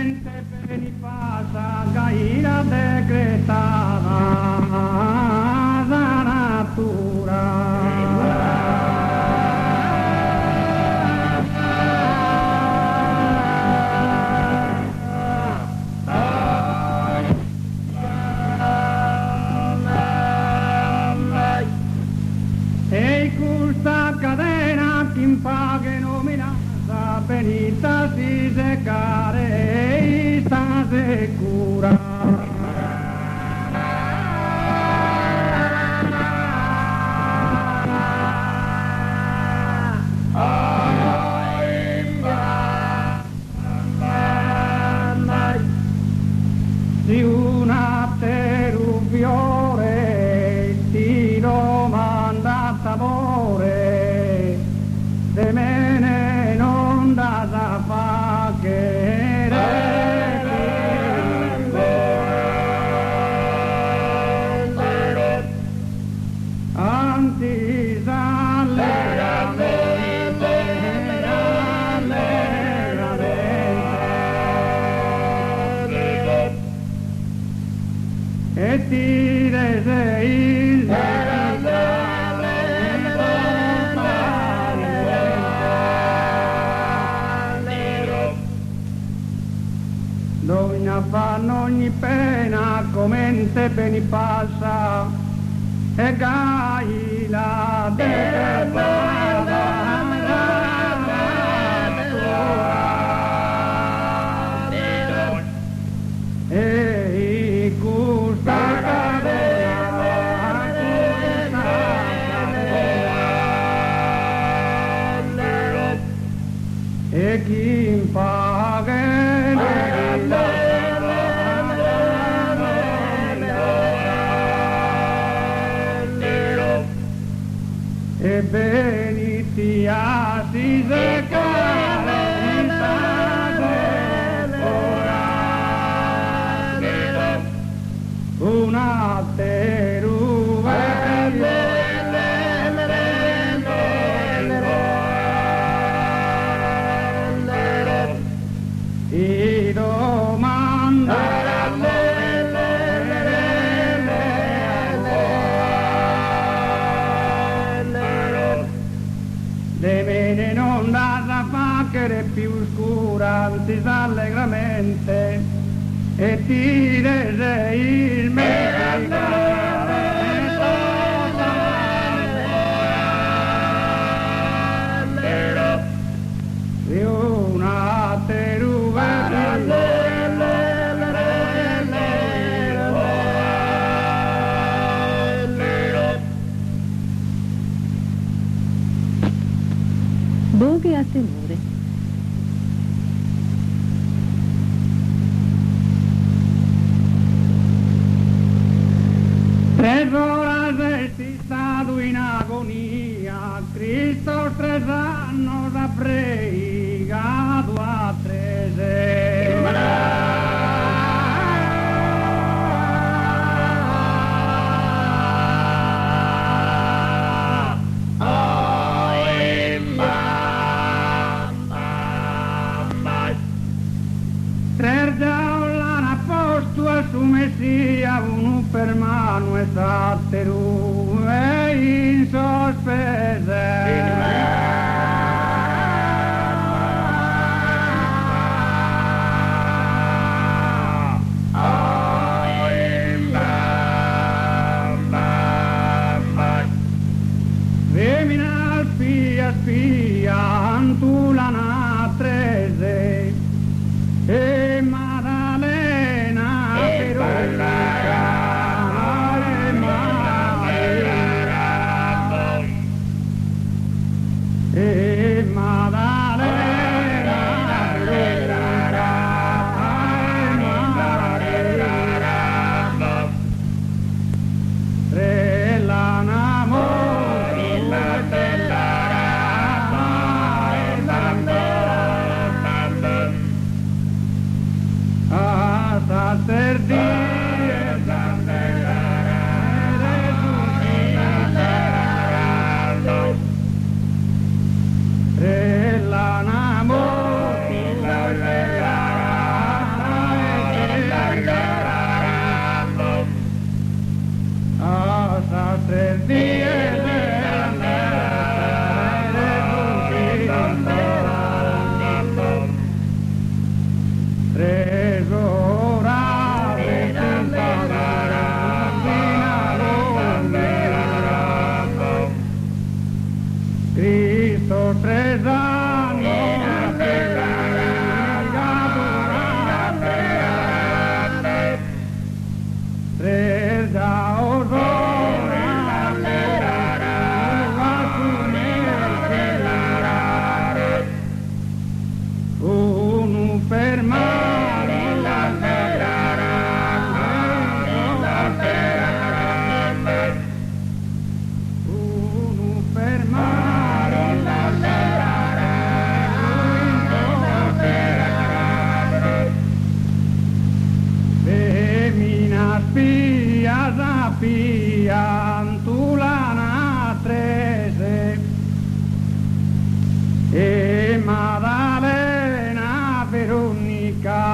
mente penipasa caída decretada da natura. E questa cadena che impaghe nominata penita si seccare e sta sicura. Si una teruviore ti domanda sapore, de mene non da sa fa che anti e ti desei dove fanno ogni pena come te beni passa e gai la e gusta e chi paga e beniti si seccare una teruva e domanda de mene non da facere più scura si sa allegramente e ti desei il merito di una teruva Boghe a tenore. Tres horas esti stato in agonia, Cristo 3 annos ha pregato a 3. Su Messia uno per mano e satteru e in sospese Femina spia antulana 13 e Maddalena e Maddalena trella n'amore piantulana trese e Maddalena Veronica